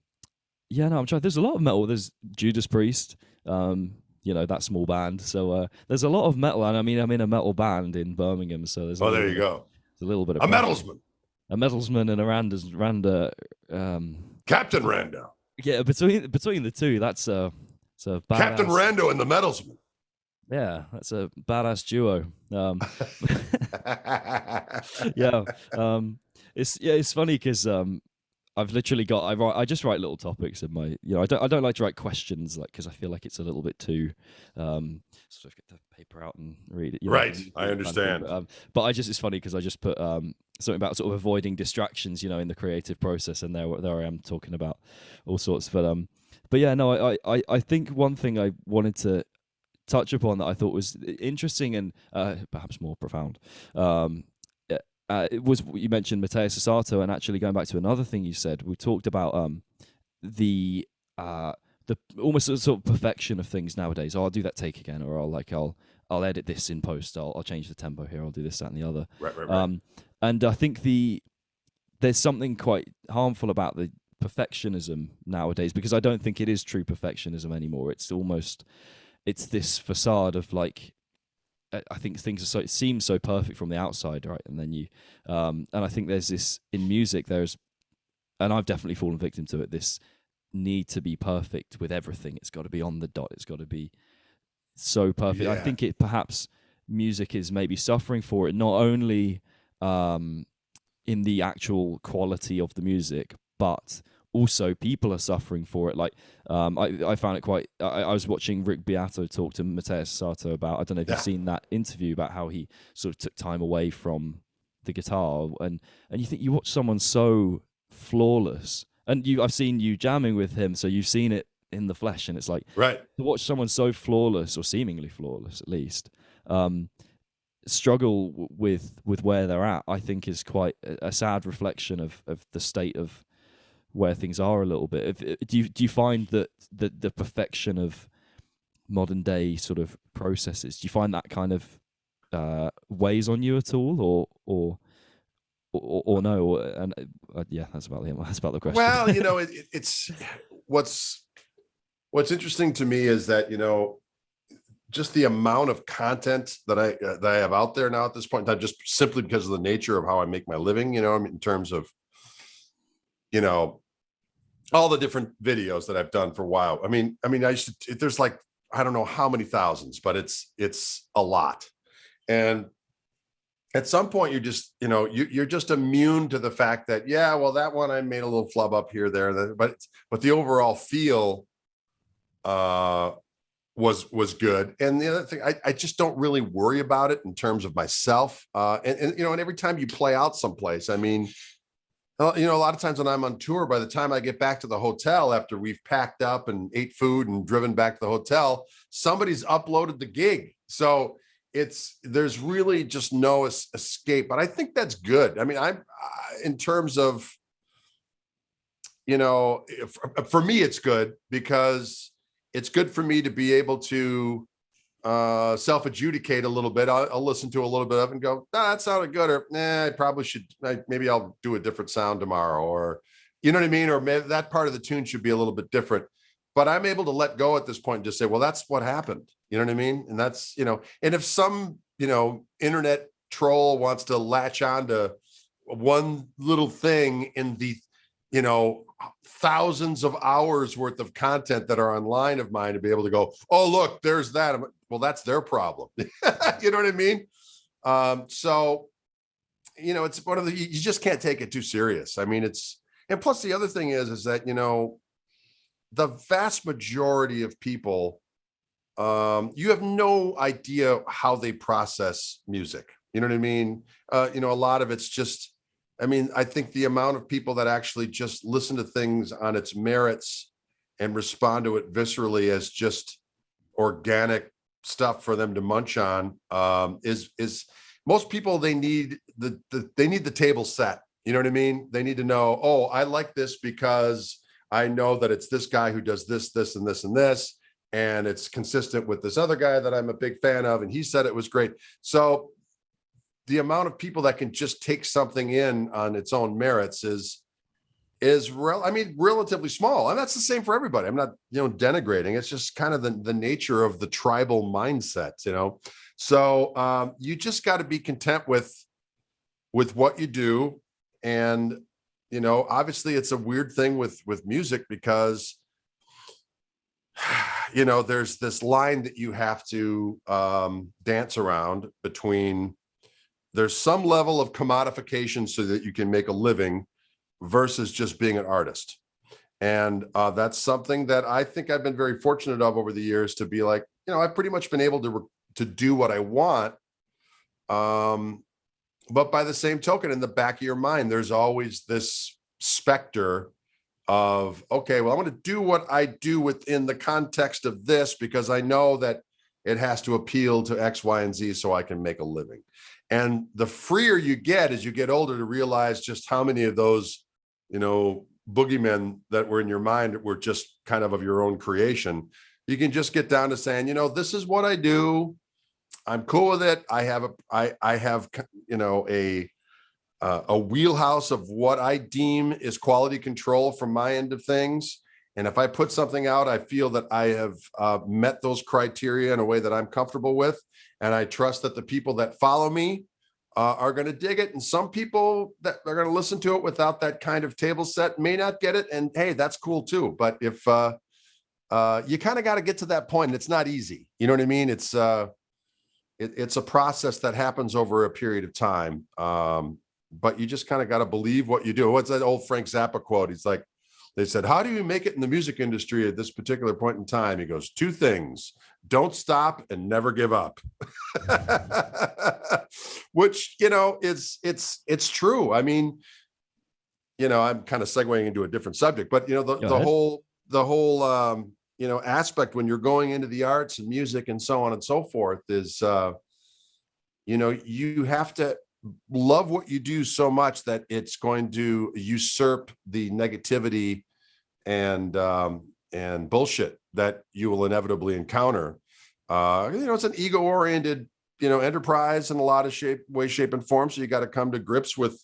S1: trying. There's a lot of metal. There's Judas Priest, that small band. So there's a lot of metal, and I mean I'm in a metal band in Birmingham, so there's.
S2: There you go.
S1: There's a little bit of
S2: a metalsman,
S1: and a Randa.
S2: Captain Rando.
S1: Yeah, between the two, that's a
S2: Captain Rando and the metalsman.
S1: Yeah, that's a badass duo. It's funny because I've literally I just write little topics in my I don't like to write questions because I feel like it's a little bit too sort of get the paper out and read it.
S2: Right, I understand.
S1: But it's funny because I just put something about sort of avoiding distractions, in the creative process, and there I am talking about all sorts. But yeah, no, I think one thing I wanted to touch upon that I thought was interesting and perhaps more profound. It was you mentioned Matteo Sasato, and actually going back to another thing you said, we talked about the almost sort of perfection of things nowadays. I'll do that take again, or I'll I'll edit this in post. I'll change the tempo here. I'll do this, that, and the other.
S2: Right.
S1: And I think there's something quite harmful about the perfectionism nowadays, because I don't think it is true perfectionism anymore. It's this facade of like, I think things are so, it seems so perfect from the outside, right? And then and I think there's this in music, and I've definitely fallen victim to it, this need to be perfect with everything. It's got to be on the dot. It's got to be so perfect.
S2: Yeah.
S1: I think perhaps music is maybe suffering for it, not only in the actual quality of the music, but also people are suffering for it. Like I found it quite, I was watching Rick Beato talk to Matthias Sato about, I don't know if you've seen that interview about how he sort of took time away from the guitar, and you watch someone so flawless, and I've seen you jamming with him, so you've seen it in the flesh, and it's like,
S2: right,
S1: to watch someone so flawless, or seemingly flawless at least, struggle with where they're at, I think is quite a sad reflection of the state of where things are a little bit. Do you find that the perfection of modern day sort of processes, do you find that kind of weighs on you at all, or no? And yeah, that's about the question.
S2: Well, it's what's interesting to me is that, just the amount of content that I have out there now at this point in time, just simply because of the nature of how I make my living, in terms of, all the different videos that I've done for a while. I mean, there's like, I don't know how many thousands, but it's a lot. And at some point, you're just, you're just immune to the fact that, yeah, well, that one I made a little flub up here, there, but the overall feel was good. And the other thing, I just don't really worry about it in terms of myself. And every time you play out someplace, I mean, a lot of times when I'm on tour, by the time I get back to the hotel after we've packed up and ate food and driven back to the hotel, somebody's uploaded the gig. So there's really just no escape. But I think that's good. I mean, in terms of, for me, it's good because it's good for me to be able to self-adjudicate a little bit. I'll listen to a little bit of it and go, that sounded good, or I probably should, maybe I'll do a different sound tomorrow, or you know what I mean, or maybe that part of the tune should be a little bit different. But I'm able to let go at this point and just say, well, that's what happened. You know what I mean? And that's, and if some, internet troll wants to latch on to one little thing in the, thousands of hours worth of content that are online of mine, to be able to go, oh, look, there's that. Well, that's their problem. You know what I mean? So, it's one of you just can't take it too serious. I mean, and plus the other thing is that, the vast majority of people, you have no idea how they process music. You know what I mean? A lot of it's just, I think the amount of people that actually just listen to things on its merits and respond to it viscerally as just organic stuff for them to munch on, is most people, they need the table set. You know what I mean? They need to know, oh, I like this because I know that it's this guy who does this, this, and this, and this, and it's consistent with this other guy that I'm a big fan of, and he said it was great. So the amount of people that can just take something in on its own merits is relatively small. And that's the same for everybody. I'm not, denigrating. It's just kind of the nature of the tribal mindset, So you just got to be content with what you do. And, obviously it's a weird thing with music because, there's this line that you have to dance around between. There's some level of commodification so that you can make a living versus just being an artist. And that's something that I think I've been very fortunate of over the years, to be like, I've pretty much been able to do what I want. But by the same token, in the back of your mind, there's always this specter of, okay, well, I'm going to do what I do within the context of this, because I know that it has to appeal to X, Y, and Z so I can make a living. And the freer you get as you get older to realize just how many of those, boogeymen that were in your mind were just kind of your own creation, you can just get down to saying, this is what I do. I'm cool with it. I have a wheelhouse of what I deem is quality control from my end of things. And if I put something out, I feel that I have met those criteria in a way that I'm comfortable with. And I trust that the people that follow me are going to dig it. And some people that are going to listen to it without that kind of table set may not get it. And hey, that's cool too. But if you kind of got to get to that point, and it's not easy. You know what I mean? It's a process that happens over a period of time. But you just kind of got to believe what you do. What's that old Frank Zappa quote? He's like, they said, how do you make it in the music industry at this particular point in time? He goes, 2 things: don't stop and never give up. Which, it's true. I mean, I'm kind of segueing into a different subject, but the whole aspect when you're going into the arts and music and so on and so forth is, you have to love what you do so much that it's going to usurp the negativity and bullshit that you will inevitably encounter. It's an ego-oriented, enterprise in a lot of shape, and form. So you got to come to grips with,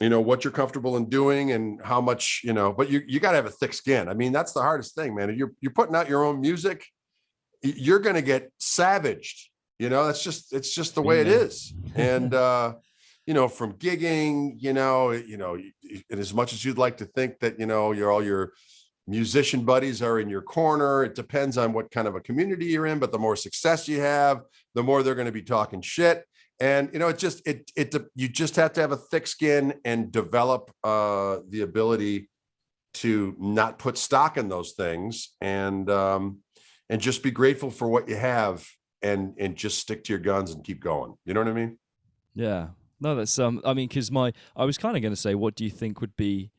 S2: what you're comfortable in doing and how much, but you got to have a thick skin. I mean, that's the hardest thing, man. If you're putting out your own music, you're going to get savaged. It's just the way it is. And, from gigging, and as much as you'd like to think that, all your musician buddies are in your corner, it depends on what kind of a community you're in, but the more success you have, the more they're going to be talking shit. And, you just have to have a thick skin and develop the ability to not put stock in those things and just be grateful for what you have. And just stick to your guns and keep going. You know what I mean?
S1: Yeah. No, that's because I was kind of going to say, what do you think would be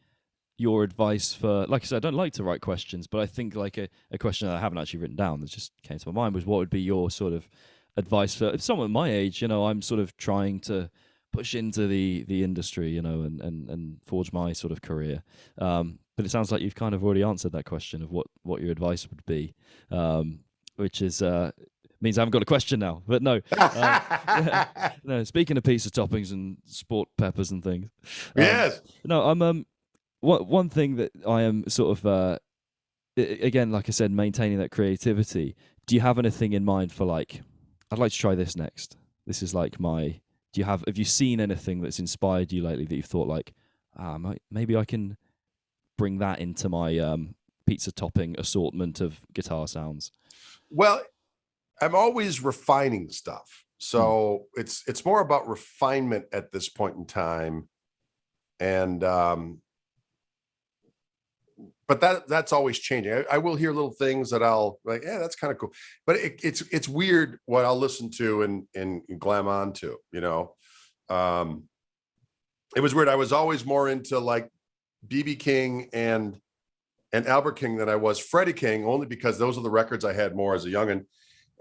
S1: your advice for? Like I said, I don't like to write questions, but I think like a question that I haven't actually written down that just came to my mind was, what would be your sort of advice for someone my age? I'm sort of trying to push into the industry, and forge my sort of career. But it sounds like you've kind of already answered that question of what your advice would be, which is. Means I haven't got a question now, but no. No. Speaking of pizza toppings and sport peppers and things,
S2: yes.
S1: No, I'm one thing that I am sort of again, like I said, maintaining that creativity. Do you have anything in mind for like? I'd like to try this next. This is like my. Have you seen anything that's inspired you lately that you've thought like, maybe I can bring that into my pizza topping assortment of guitar sounds?
S2: Well, I'm always refining stuff. So it's more about refinement at this point in time. And, but that's always changing. I will hear little things that I'll like, yeah, that's kind of cool. But it's weird what I'll listen to and glam on to, it was weird. I was always more into like BB King and Albert King than I was Freddie King, only because those are the records I had more as a youngin'.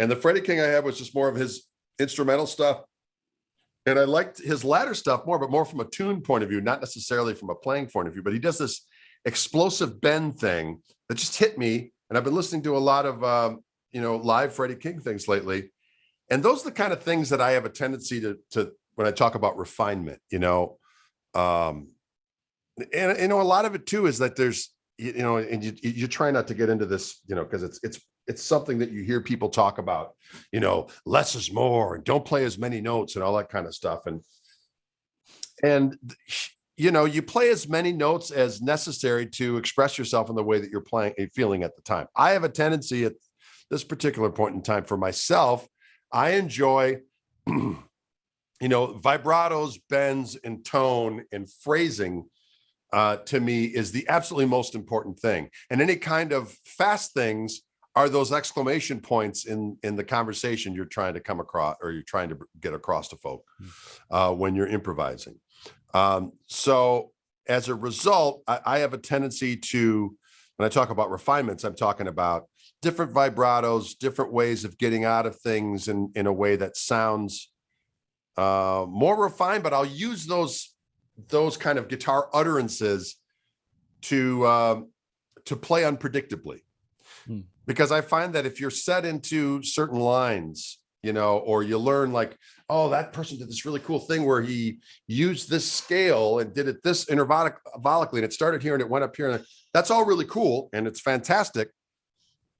S2: And the Freddie King I had was just more of his instrumental stuff. And I liked his latter stuff more, but more from a tune point of view, not necessarily from a playing point of view. But he does this explosive bend thing that just hit me. And I've been listening to a lot of, live Freddie King things lately. And those are the kind of things that I have a tendency to when I talk about refinement, and a lot of it too is that there's, and you try not to get into this, because it's something that you hear people talk about, less is more and don't play as many notes and all that kind of stuff. And you play as many notes as necessary to express yourself in the way that you're playing and feeling at the time. I have a tendency at this particular point in time for myself, I enjoy, vibratos, bends, and tone and phrasing. To me is the absolutely most important thing. And any kind of fast things are those exclamation points in the conversation you're trying to come across or you're trying to get across to folk when you're improvising. So as a result, I have a tendency to, when I talk about refinements, I'm talking about different vibratos, different ways of getting out of things in a way that sounds more refined, but I'll use those kind of guitar utterances to play unpredictably. Because I find that if you're set into certain lines or you learn like, oh, that person did this really cool thing where he used this scale and did it this intervallically, and it started here and it went up here. And that's all really cool and it's fantastic.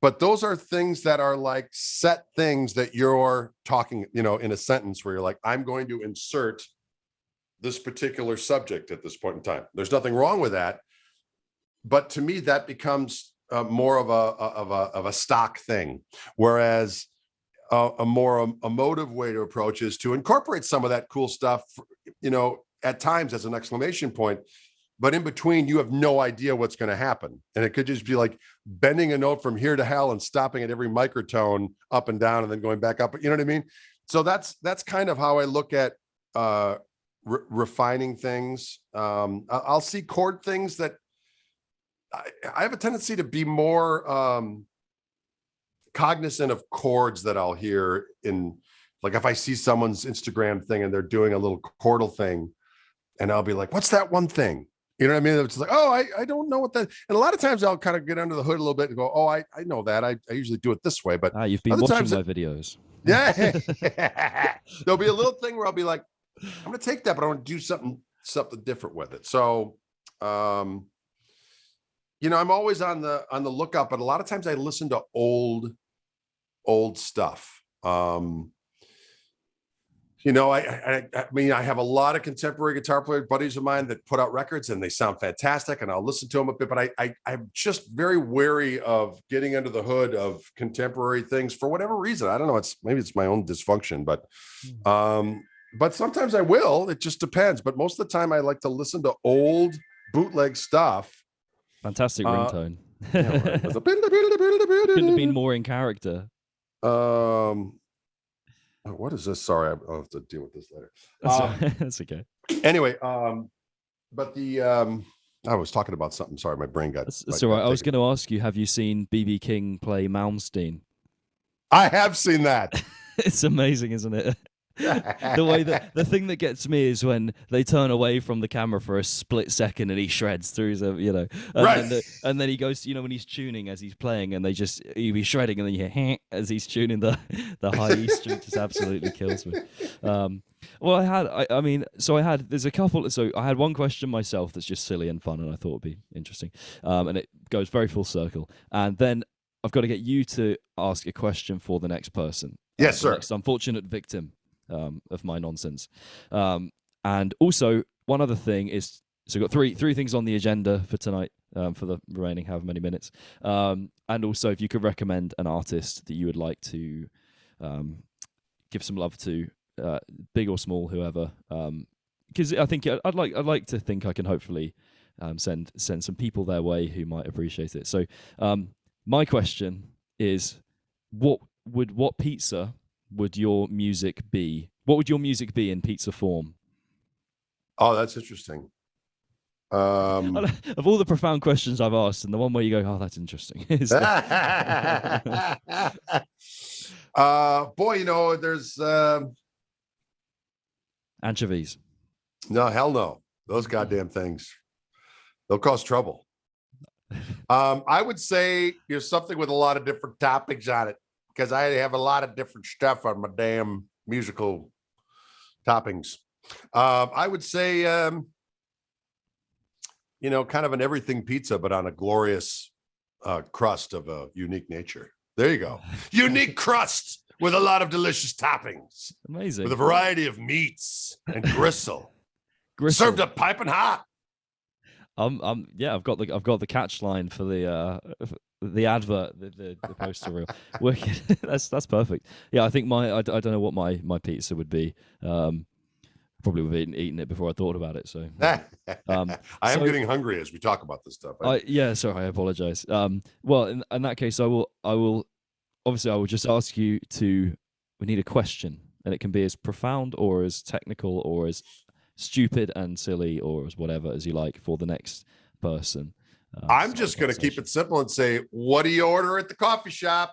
S2: But those are things that are like set things that you're talking, in a sentence where you're like, I'm going to insert this particular subject at this point in time. There's nothing wrong with that. But to me, that becomes more of a stock thing. Whereas a more emotive way to approach is to incorporate some of that cool stuff, at times as an exclamation point. But in between, you have no idea what's going to happen. And it could just be like bending a note from here to hell and stopping at every microtone up and down and then going back up. You know what I mean? So that's kind of how I look at refining things. I'll see chord things that I have a tendency to be more cognizant of chords that I'll hear in, like if I see someone's Instagram thing and they're doing a little chordal thing, and I'll be like, what's that one thing? You know what I mean? It's like, oh, I don't know what that. And a lot of times I'll kind of get under the hood a little bit and go, oh, I know that. I usually do it this way. But
S1: you've been watching my videos.
S2: Yeah. There'll be a little thing where I'll be like, I'm going to take that, but I want to do something different with it. So, I'm always on the lookout, but a lot of times I listen to old stuff. I mean, I have a lot of contemporary guitar player buddies of mine that put out records and they sound fantastic, and I'll listen to them a bit, but I'm just very wary of getting under the hood of contemporary things for whatever reason. I don't know. Maybe it's my own dysfunction, but sometimes I will. It just depends. But most of the time I like to listen to old bootleg stuff.
S1: Fantastic ringtone.
S2: Yeah, right.
S1: Couldn't have been more in character.
S2: What is this? Sorry, I'll have to deal with this later.
S1: That's okay.
S2: Anyway, but I was talking about something. Sorry, my brain got.
S1: That's all right. I was going to ask you, have you seen BB King play Malmsteen?
S2: I have seen that.
S1: It's amazing, isn't it? The way that the thing that gets me is when they turn away from the camera for a split second and he shreds through and
S2: right.
S1: And then he goes, when he's tuning as he's playing, and he'll be shredding, and then you hear as he's tuning the high E string. Just absolutely kills me. Well, there's a couple. So I had one question myself that's just silly and fun, and I thought would be interesting, and it goes very full circle. And then I've got to get you to ask a question for the next person.
S2: Yes, sir.
S1: Next unfortunate victim of my nonsense. And also one other thing is, so we've got three things on the agenda for tonight, for the remaining however many minutes. And also if you could recommend an artist that you would like to give some love to, big or small, whoever. Because I think I'd like to think I can hopefully send some people their way who might appreciate it. So my question is, what pizza would your music be? What would your music be in pizza form?
S2: Oh, that's interesting.
S1: Of all the profound questions I've asked, and the one where you go, oh, that's interesting.
S2: Boy, there's
S1: anchovies.
S2: No, hell no. Those goddamn things, they'll cause trouble. I would say something with a lot of different toppings on it, because I have a lot of different stuff on my damn musical toppings. I would say, kind of an everything pizza, but on a glorious crust of a unique nature. There you go. Unique crust with a lot of delicious toppings.
S1: Amazing.
S2: With a variety of meats and gristle. Served up piping hot.
S1: Yeah, I've got the catch line for the advert, the poster reel. Wicked. That's perfect. Yeah, I think I don't know what my pizza would be. Probably would have eaten it before I thought about it. So
S2: I am getting hungry as we talk about this stuff.
S1: Sorry, I apologize. Well, in that case, I will just ask you to. We need a question, and it can be as profound or as technical or as stupid and silly or as whatever as you like for the next person.
S2: I'm just going to keep it simple and say, what do you order at the coffee shop?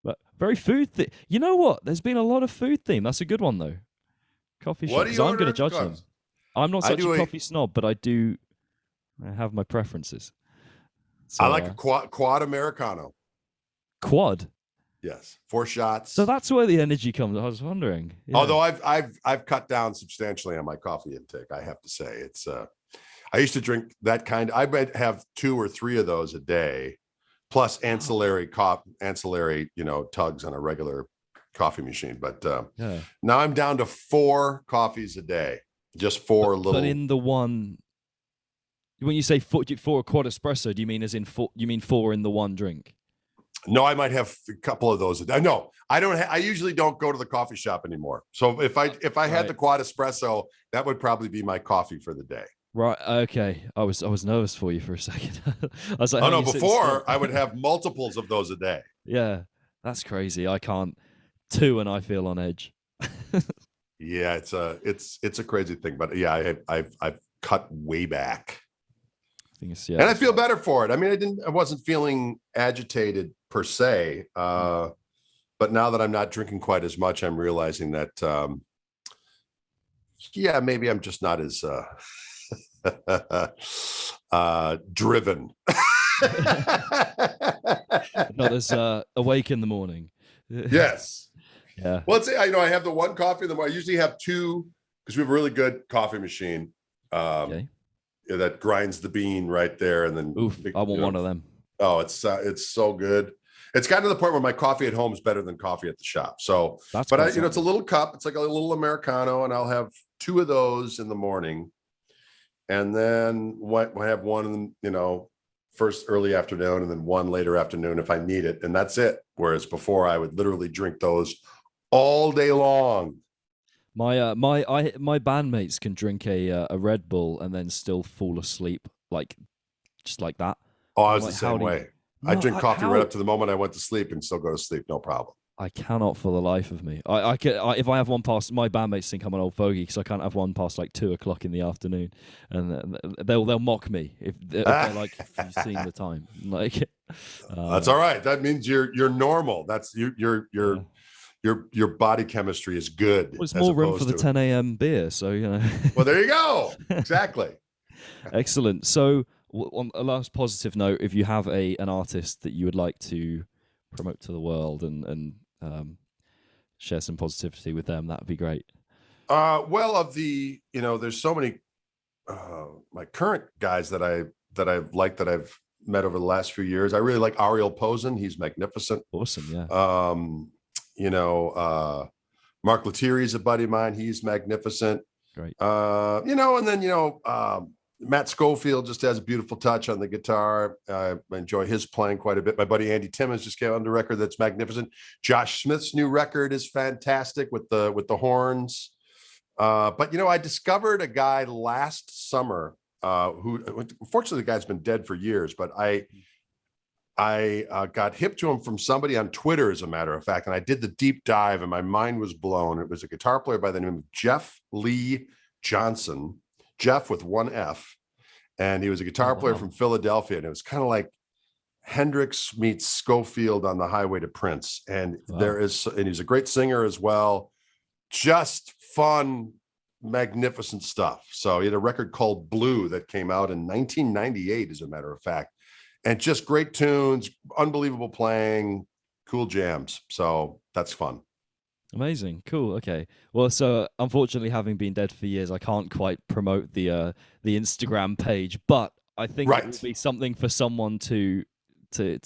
S1: But very food. You know what? There's been a lot of food theme. That's a good one though. Coffee shop. I'm going to judge them. I'm not such a coffee snob, but I have my preferences. So,
S2: I like a quad Americano.
S1: Quad?
S2: Yes, 4 shots.
S1: So that's where the energy comes. I was wondering. Yeah.
S2: Although I've cut down substantially on my coffee intake, I have to say. It's I used to drink that kind. I might have 2 or 3 of those a day, plus ancillary tugs on a regular coffee machine. But now I'm down to 4 coffees a day, just 4 little.
S1: But in the one, when you say 4 quad espresso, do you mean as in 4? You mean 4 in the one drink?
S2: No, I might have a couple of those a day. No, I don't. I usually don't go to the coffee shop anymore. So if I had the quad espresso, that would probably be my coffee for the day.
S1: Right. Okay. I was nervous for you for a second. I was like,
S2: oh no, before I would have multiples of those a day.
S1: Yeah, that's crazy. I can't 2 and I feel on edge.
S2: Yeah, it's a crazy thing, but yeah, I've cut way back. And I feel better for it. I mean, I wasn't feeling agitated per se, but now that I'm not drinking quite as much, I'm realizing that, maybe I'm just not as driven.
S1: Not as awake in the morning.
S2: Yes.
S1: Yeah.
S2: Well, I have the 1 coffee in the morning. I usually have 2 because we have a really good coffee machine. Okay. That grinds the bean right there, and then
S1: I want one of them.
S2: Oh, it's so good. It's gotten to the point where my coffee at home is better than coffee at the shop. So, it's a little cup. It's like a little Americano, and I'll have 2 of those in the morning, and then I have one, first early afternoon, and then 1 later afternoon if I need it, and that's it. Whereas before, I would literally drink those all day long.
S1: My bandmates can drink a Red Bull and then still fall asleep just like that.
S2: Oh, I was the same way. I drink coffee right up to the moment I went to sleep and still go to sleep, no problem.
S1: I cannot for the life of me. If I have one past, my bandmates think I'm an old fogey because I can't have one past like 2 o'clock in the afternoon, and they'll mock me if they're like, "You've seen the time." Like,
S2: that's all right. That means you're normal. That's your body chemistry is good.
S1: Well, it's more room for the 10 a.m. beer, so
S2: Well, there you go. Exactly.
S1: Excellent. So, on a last positive note, if you have an artist that you would like to promote to the world and share some positivity with them, that would be great.
S2: Well, there's so many my current guys that I've liked that I've met over the last few years. I really like Ariel Posen. He's magnificent.
S1: Awesome. Yeah.
S2: Mark Lettieri is a buddy of mine. He's magnificent.
S1: Great.
S2: And then, Matt Schofield just has a beautiful touch on the guitar. I enjoy his playing quite a bit. My buddy Andy Timmons just came on the record. That's magnificent. Josh Smith's new record is fantastic with the horns. But I discovered a guy last summer who, unfortunately, the guy's been dead for years, but I got hip to him from somebody on Twitter, as a matter of fact, and I did the deep dive, and my mind was blown. It was a guitar player by the name of Jeff Lee Johnson, Jeff with 1 F, and he was a guitar player from Philadelphia, and it was kind of like Hendrix meets Schofield on the highway to Prince, and and he's a great singer as well. Just fun, magnificent stuff. So he had a record called Blue that came out in 1998, as a matter of fact. And just great tunes, unbelievable playing, cool jams. So that's fun.
S1: Amazing. Cool. Okay. Well, so unfortunately, having been dead for years, I can't quite promote the Instagram page, but I think it would be something for someone to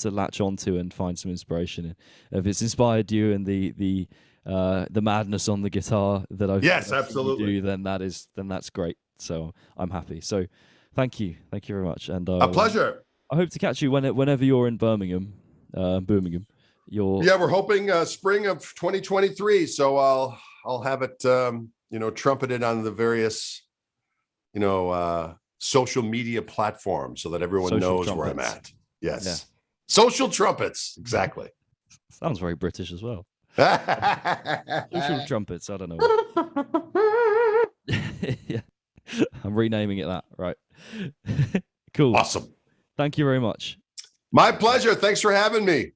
S1: latch onto and find some inspiration in. If it's inspired you and the madness on the guitar that I've
S2: absolutely
S1: do, then that's great. So I'm happy. So thank you very much, and
S2: a pleasure.
S1: I hope to catch you whenever you're in Birmingham.
S2: We're hoping spring of 2023. So I'll have it trumpeted on the various social media platforms so that everyone knows where I'm at. Yes. Yeah. Social trumpets. Exactly.
S1: Sounds very British as well. Social trumpets. I don't know. Yeah. I'm renaming it that. Right. Cool.
S2: Awesome.
S1: Thank you very much.
S2: My pleasure. Thanks for having me.